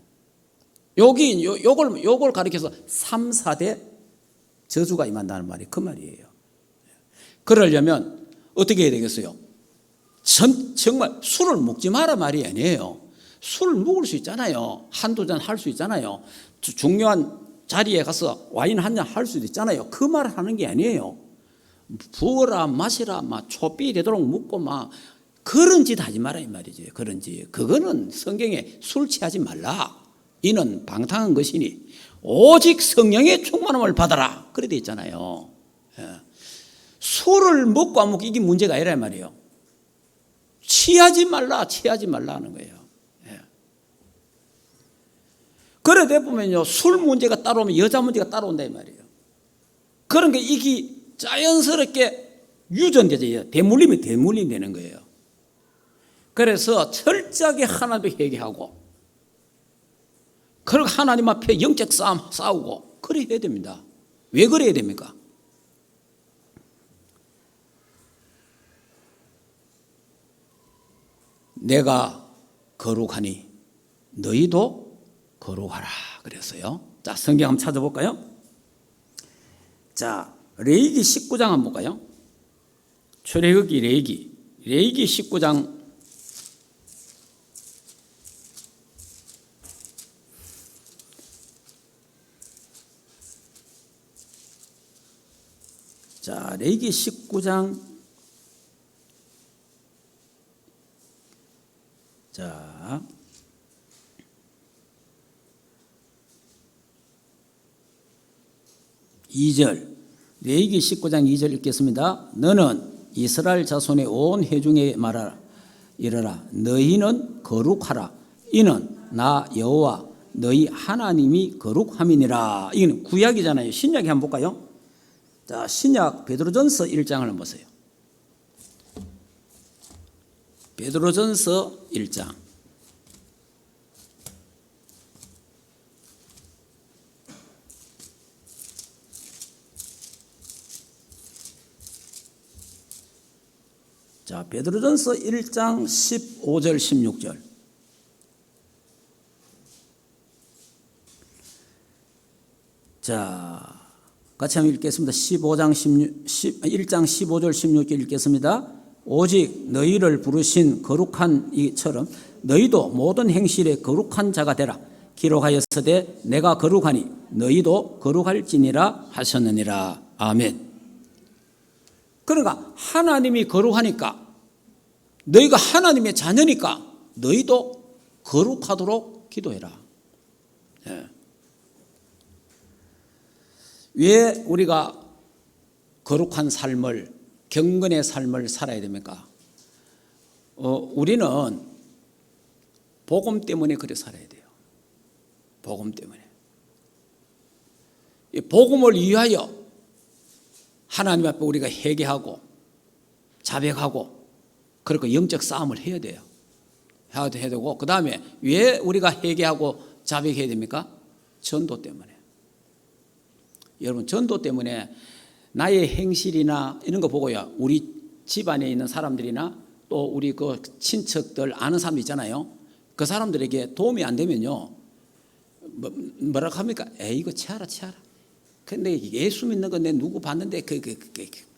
여기 요걸 가리켜서 3, 4대 저주가 임한다는 말이 그 말이에요. 그러려면 어떻게 해야 되겠어요? 정말 술을 먹지 마라 말이 아니에요. 술을 먹을 수 있잖아요. 한두 잔 할 수 있잖아요. 중요한 자리에 가서 와인 한 잔 할 수도 있잖아요. 그 말을 하는 게 아니에요. 부어라 마시라 막 초삐 되도록 먹고 막 그런 짓 하지 마라 이 말이지. 그런 짓. 그거는 성경에 술 취하지 말라. 이는 방탕한 것이니 오직 성령의 충만함을 받아라. 그래 돼 있잖아요. 예. 술을 먹고 안 먹고 이게 문제가 아니라 말이에요. 취하지 말라 하는 거예요. 예. 그래 돼 보면요. 술 문제가 따라오면 여자 문제가 따라온다 이 말이에요. 그런 게 이게 자연스럽게 유전되죠. 대물림이 되는 거예요. 그래서 철저하게 하나님께 회개하고 그리고 하나님 앞에 영적 싸움 싸우고 그래 해야 됩니다. 왜 그래야 됩니까? 내가 거룩하니 너희도 거룩하라 그랬어요. 자, 성경 한번 찾아볼까요? 자, 레위기 19장 한번 볼까요? 출애굽기 레위기 19장 자, 레위기 19장 자 2절 레위기 19장 2절 읽겠습니다. 너는 이스라엘 자손의 온 회중에 말하라 이르라 너희는 거룩하라 이는 나 여호와 너희 하나님이 거룩함이니라. 이건 구약이잖아요. 신약에 한번 볼까요? 자, 신약 베드로전서 1장을 한번 보세요. 베드로전서 1장 자, 베드로전서 1장 15절 16절 자, 같이 한번 읽겠습니다. 1장 15절 16절 읽겠습니다. 오직 너희를 부르신 거룩한 이처럼 너희도 모든 행실에 거룩한 자가 되라. 기록하였으되 내가 거룩하니 너희도 거룩할지니라 하셨느니라. 아멘. 그러니까 하나님이 거룩하니까 너희가 하나님의 자녀니까 너희도 거룩하도록 기도해라. 예. 왜 우리가 거룩한 삶을, 경건의 삶을 살아야 됩니까? 우리는 복음 때문에 그래 살아야 돼요. 복음 때문에. 이 복음을 위하여 하나님 앞에 우리가 회개하고 자백하고 그리고 영적 싸움을 해야 돼요. 해야 되고, 그 다음에 왜 우리가 회개하고 자백해야 됩니까? 전도 때문에. 여러분, 전도 때문에 나의 행실이나 이런 거 보고요, 우리 집안에 있는 사람들이나 또 우리 그 친척들 아는 사람 있잖아요. 그 사람들에게 도움이 안 되면요, 뭐라고 합니까? 에이, 이거 치아라. 근데 예수 믿는 거 내 누구 봤는데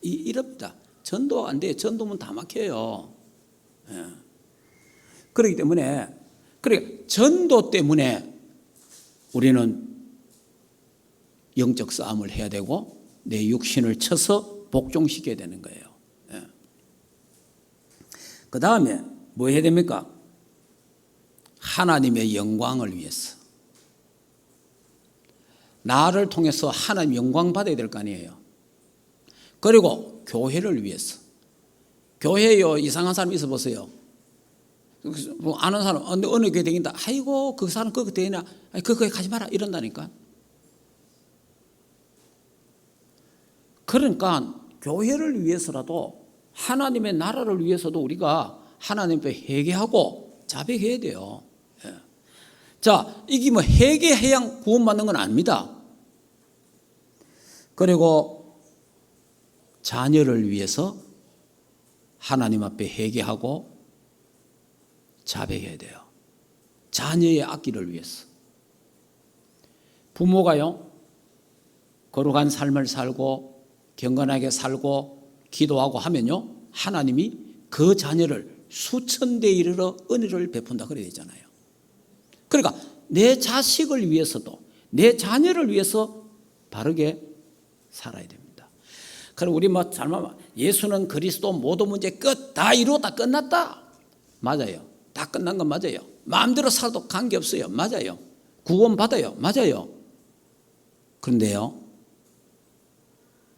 이럽니다. 전도 안 돼요. 전도문 다 막혀요. 예. 그렇기 때문에, 전도 때문에 우리는 영적 싸움을 해야 되고 내 육신을 쳐서 복종시켜야 되는 거예요. 예. 그 다음에 뭐 해야 됩니까? 하나님의 영광을 위해서. 나를 통해서 하나님 영광 받아야 될 거 아니에요. 그리고 교회를 위해서. 교회요, 이상한 사람 있어 보세요. 뭐 아는 사람 어느 교회 다닌다. 아이고, 그 사람 그거 되나? 그 교회 가지 마라 이런다니까. 그러니까 교회를 위해서라도, 하나님의 나라를 위해서도 우리가 하나님 앞에 회개하고 자백해야 돼요. 예. 자, 이게 뭐 회개해야 구원받는 건 아닙니다. 그리고 자녀를 위해서 하나님 앞에 회개하고 자백해야 돼요. 자녀의 앞길을 위해서. 부모가요, 거룩한 삶을 살고 경건하게 살고 기도하고 하면요, 하나님이 그 자녀를 수천 대 이르러 은혜를 베푼다 그래야 되잖아요. 그러니까 내 자식을 위해서도, 내 자녀를 위해서 바르게 살아야 됩니다. 그럼 우리 뭐 잘못, 예수는 그리스도, 모든 문제 끝, 다 이루었다, 끝났다. 맞아요. 다 끝난 건 맞아요. 마음대로 살아도 관계없어요. 맞아요. 구원받아요. 맞아요. 그런데요,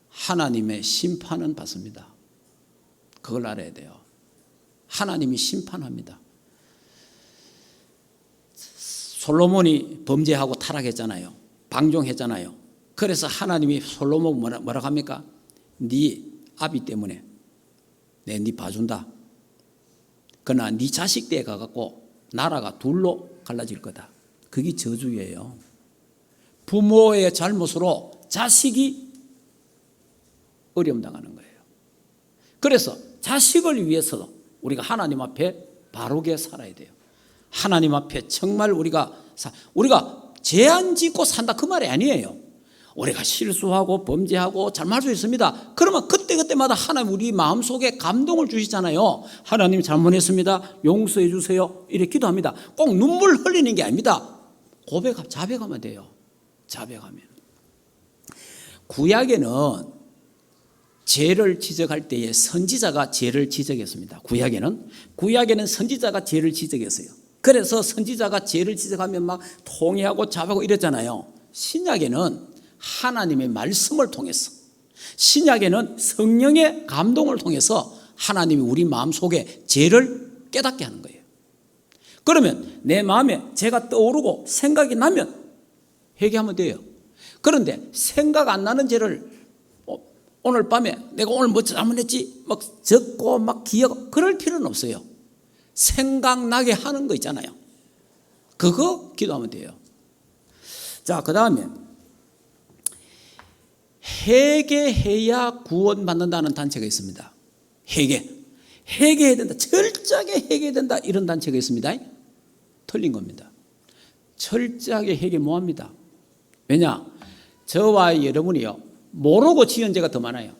하나님의 심판은 받습니다. 그걸 알아야 돼요. 하나님이 심판합니다. 솔로몬이 범죄하고 타락했잖아요. 방종했잖아요. 그래서 하나님이 솔로몬 뭐라고 합니까? 네 아비 때문에 네 봐준다. 그러나 네 자식 때에 가갖고 나라가 둘로 갈라질 거다. 그게 저주예요. 부모의 잘못으로 자식이 어려움 당하는 거예요. 그래서 자식을 위해서도 우리가 하나님 앞에 바르게 살아야 돼요. 하나님 앞에 정말 우리가 죄안 짓고 산다 그 말이 아니에요. 우리가 실수하고 범죄하고 잘못할 수 있습니다. 그러면 그때마다 하나님 우리 마음속에 감동을 주시잖아요. 하나님 잘못했습니다. 용서해 주세요. 이렇게 기도합니다. 꼭 눈물 흘리는 게 아닙니다. 자백하면 돼요. 자백하면. 구약에는 죄를 지적할 때에 선지자가 죄를 지적했습니다. 구약에는 선지자가 죄를 지적했어요. 그래서 선지자가 죄를 지적하면 막 통회하고 자백하고 이랬잖아요. 신약에는 하나님의 말씀을 통해서, 신약에는 성령의 감동을 통해서 하나님이 우리 마음속에 죄를 깨닫게 하는 거예요. 그러면 내 마음에 죄가 떠오르고 생각이 나면 회개하면 돼요. 그런데 생각 안 나는 죄를 오늘 밤에 내가 오늘 뭐 잘못했지 막 적고 막 기억, 그럴 필요는 없어요. 생각나게 하는 거 있잖아요. 그거 기도하면 돼요. 자, 그 다음에 회개해야 구원받는다는 단체가 있습니다. 회개해야 된다, 철저하게 회개해야 된다, 이런 단체가 있습니다. 틀린 겁니다. 철저하게 회개 못합니다. 왜냐? 저와 여러분이요, 모르고 지은 죄가 더 많아요.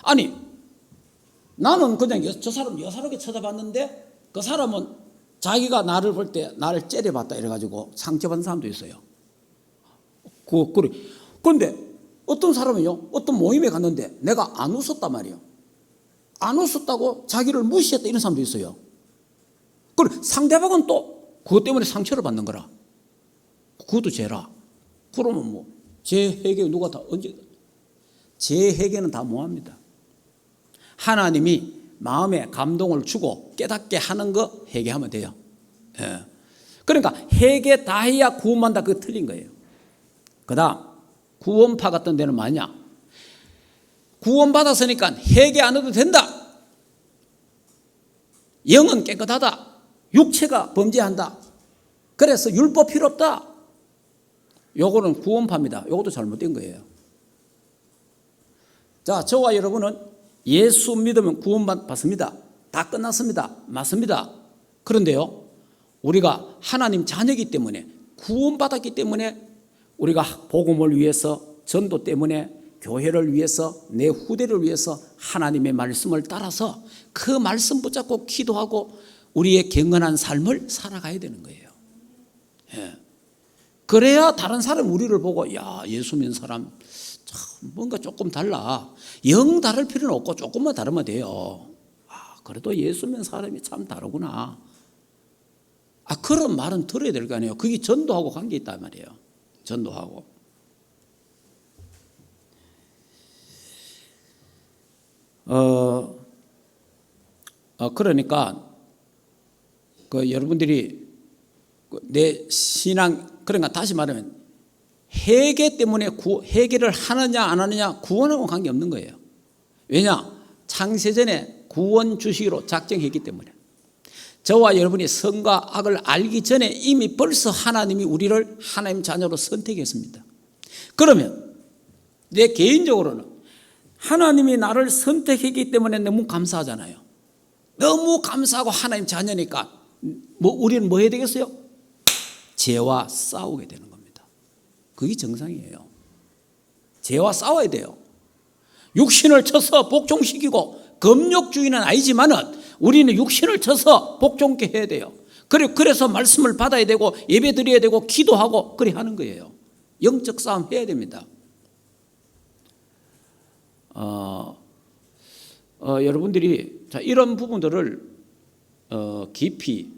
아니, 나는 그냥 저 사람 여사롭게 쳐다봤는데 그 사람은 자기가 나를 볼 때 나를 째려봤다 이래가지고 상처받은 사람도 있어요. 그런데 어떤 사람은요, 어떤 모임에 갔는데 내가 안 웃었단 말이에요. 안 웃었다고 자기를 무시했다 이런 사람도 있어요. 그리고 상대방은 또 그것 때문에 상처를 받는 거라. 그것도 죄라. 그러면 뭐 죄 회개 누가 다 언제? 제 회개는 다 뭐합니다. 하나님이 마음에 감동을 주고 깨닫게 하는 거 회개하면 돼요. 예. 그러니까 회개 다 해야 구원받는다. 그거 틀린 거예요. 그 다음 구원파 같은 데는 뭐냐, 구원받았으니까 회개 안 해도 된다. 영은 깨끗하다. 육체가 범죄한다. 그래서 율법 필요 없다. 요거는 구원파입니다. 요것도 잘못된 거예요. 자, 저와 여러분은 예수 믿으면 구원받습니다. 다 끝났습니다. 맞습니다. 그런데요, 우리가 하나님 자녀이기 때문에, 구원받았기 때문에 우리가 복음을 위해서, 전도 때문에, 교회를 위해서, 내 후대를 위해서 하나님의 말씀을 따라서 그 말씀 붙잡고 기도하고 우리의 경건한 삶을 살아가야 되는 거예요. 예. 그래야 다른 사람 우리를 보고, 야, 예수 믿는 사람 참 뭔가 조금 달라. 영 다를 필요는 없고 조금만 다르면 돼요. 아, 그래도 예수 믿는 사람이 참 다르구나. 아, 그런 말은 들어야 될 거 아니에요. 그게 전도하고 관계 있단 말이에요. 전도하고. 그러니까 여러분들이 내 신앙, 그러니까 다시 말하면 회개 때문에 회개를 하느냐 안 하느냐 구원하고 관계없는 거예요. 왜냐? 창세전에 구원 주시기로 작정했기 때문에. 저와 여러분이 선과 악을 알기 전에 이미 벌써 하나님이 우리를 하나님 자녀로 선택했습니다. 그러면 내 개인적으로는 하나님이 나를 선택했기 때문에 너무 감사하잖아요. 너무 감사하고 하나님 자녀니까 우리는 뭐 해야 되겠어요? 죄와 싸우게 되는 겁니다. 그게 정상이에요. 죄와 싸워야 돼요. 육신을 쳐서 복종시키고, 금욕주의는 아니지만은 우리는 육신을 쳐서 복종케 해야 돼요. 그래서 말씀을 받아야 되고 예배 드려야 되고 기도하고 그래 하는 거예요. 영적 싸움 해야 됩니다. 여러분들이 자, 이런 부분들을 깊이,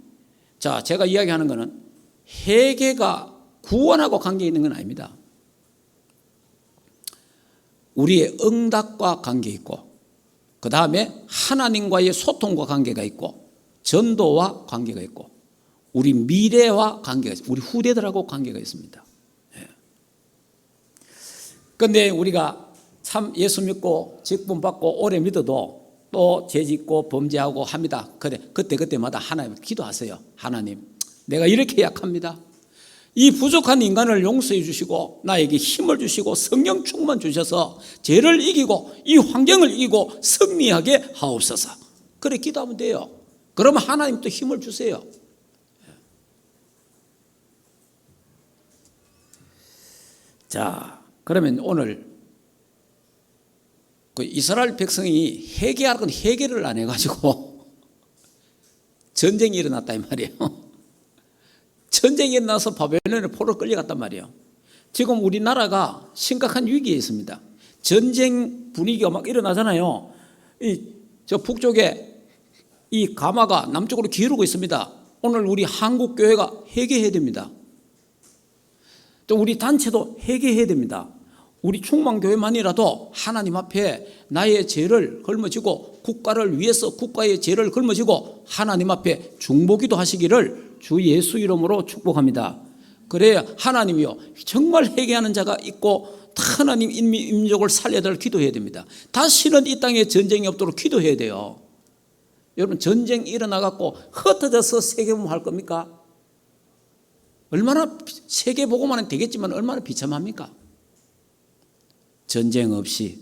자, 제가 이야기하는 것은 회개가 구원하고 관계 있는 건 아닙니다. 우리의 응답과 관계 있고, 그 다음에 하나님과의 소통과 관계가 있고, 전도와 관계가 있고, 우리 미래와 관계가 있습니다. 우리 후대들하고 관계가 있습니다. 그런데 우리가 참 예수 믿고 직분 받고 오래 믿어도 또 죄 짓고 범죄하고 합니다. 그때마다 하나님 기도하세요. 하나님, 내가 이렇게 약합니다. 이 부족한 인간을 용서해 주시고 나에게 힘을 주시고 성령 충만 주셔서 죄를 이기고 이 환경을 이기고 승리하게 하옵소서. 그래 기도하면 돼요. 그러면 하나님 또 힘을 주세요. 자, 그러면 오늘 그 이스라엘 백성이 회개할 건 회개를 안 해가지고 전쟁이 일어났다 이 말이에요. 전쟁이 일어나서 바벨론에 포로 끌려갔단 말이에요. 지금 우리나라가 심각한 위기에 있습니다. 전쟁 분위기가 막 일어나잖아요. 저 북쪽에 이 가마가 남쪽으로 기울고 있습니다. 오늘 우리 한국 교회가 회개해야 됩니다. 또 우리 단체도 회개해야 됩니다. 우리 충만교회만이라도 하나님 앞에 나의 죄를 걸머지고 국가를 위해서 국가의 죄를 걸머지고 하나님 앞에 중보기도 하시기를 주 예수 이름으로 축복합니다. 그래야 하나님이요 정말 회개하는 자가 있고 하나님 민족을 살려야 될 기도해야 됩니다. 다시는 이 땅에 전쟁이 없도록 기도해야 돼요. 여러분, 전쟁 일어나갖고 흩어져서 세계복음 할 겁니까? 얼마나 세계복음은 되겠지만 얼마나 비참합니까? 전쟁 없이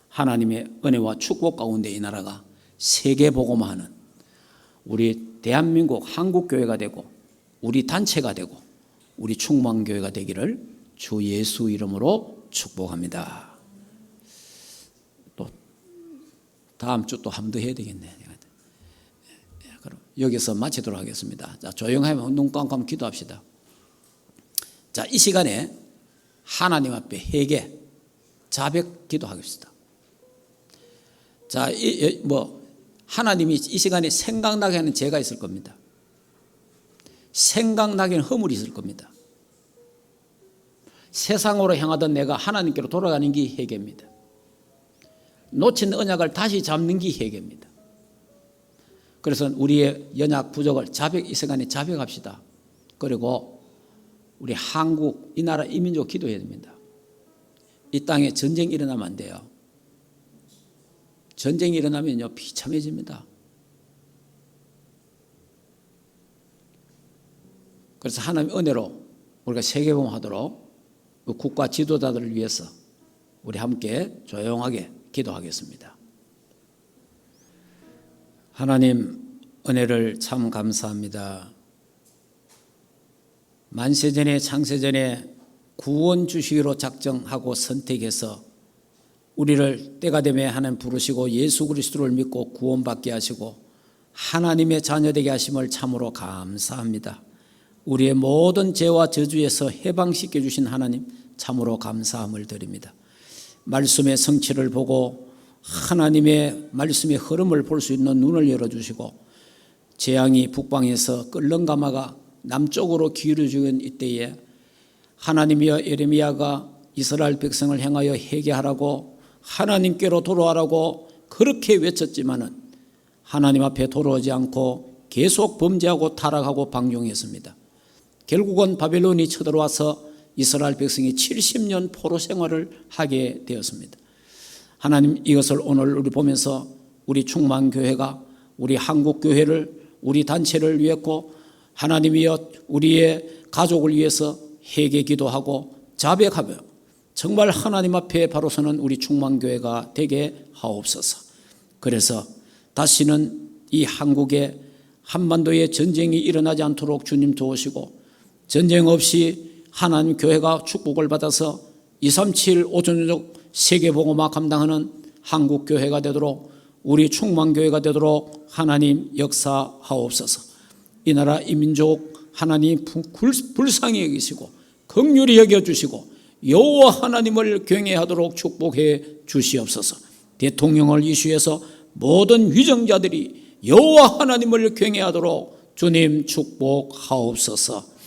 하나님의 은혜와 축복 가운데 이 나라가 세계복음화하는 우리 대한민국 한국교회가 되고 우리 단체가 되고 우리 충만교회가 되기를 주 예수 이름으로 축복합니다. 또 다음 주 또 한 번 더 해야 되겠네. 그럼 여기서 마치도록 하겠습니다. 자, 조용하면 눈 감고 기도합시다. 자, 이 시간에 하나님 앞에 회개, 자백 기도하겠습니다. 자, 하나님이 이 시간에 생각나게 하는 죄가 있을 겁니다. 생각나게 하는 허물이 있을 겁니다. 세상으로 향하던 내가 하나님께로 돌아가는 게 회개입니다. 놓친 언약을 다시 잡는 게 회개입니다. 그래서 우리의 연약 부족을 이 시간에 자백합시다. 그리고 우리 한국, 이 나라 이민족 기도해야 됩니다. 이 땅에 전쟁이 일어나면 안 돼요. 전쟁이 일어나면요 비참해집니다. 그래서 하나님의 은혜로 우리가 세계봉하도록 국가 지도자들을 위해서 우리 함께 조용하게 기도하겠습니다. 하나님 은혜를 참 감사합니다. 만세전에 창세전에 구원 주시기로 작정하고 선택해서 우리를 때가 되면 하나님 부르시고 예수 그리스도를 믿고 구원받게 하시고 하나님의 자녀되게 하심을 참으로 감사합니다. 우리의 모든 죄와 저주에서 해방시켜 주신 하나님 참으로 감사함을 드립니다. 말씀의 성취를 보고 하나님의 말씀의 흐름을 볼 수 있는 눈을 열어주시고 재앙이 북방에서 끓는 가마가 남쪽으로 기울어지는 이때에 하나님이여 예레미야가 이스라엘 백성을 향하여 회개하라고 하나님께로 돌아오라고 그렇게 외쳤지만은 하나님 앞에 돌아오지 않고 계속 범죄하고 타락하고 방종했습니다. 결국은 바벨론이 쳐들어와서 이스라엘 백성이 70년 포로 생활을 하게 되었습니다. 하나님 이것을 오늘 우리 보면서 우리 충만교회가 우리 한국교회를 우리 단체를 위했고 하나님이여 우리의 가족을 위해서 회개 기도하고 자백하며 정말 하나님 앞에 바로 서는 우리 충만교회가 되게 하옵소서. 그래서 다시는 이 한국에 한반도에 전쟁이 일어나지 않도록 주님 도우시고 전쟁 없이 하나님 교회가 축복을 받아서 237 오전적 세계복음화 감당하는 한국교회가 되도록 우리 충만교회가 되도록 하나님 역사하옵소서. 이 나라 이 민족 하나님 불쌍히 여기시고 긍휼히 여겨주시고 여호와 하나님을 경외하도록 축복해 주시옵소서. 대통령을 이슈해서 모든 위정자들이 여호와 하나님을 경외하도록 주님 축복하옵소서.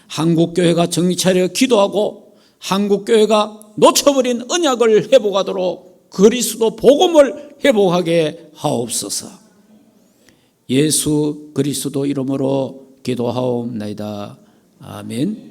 한국교회가 정신 차려 기도하고 한국교회가 놓쳐버린 언약을 회복하도록 그리스도 복음을 회복하게 하옵소서. 예수 그리스도 이름으로 기도하옵나이다. 아멘.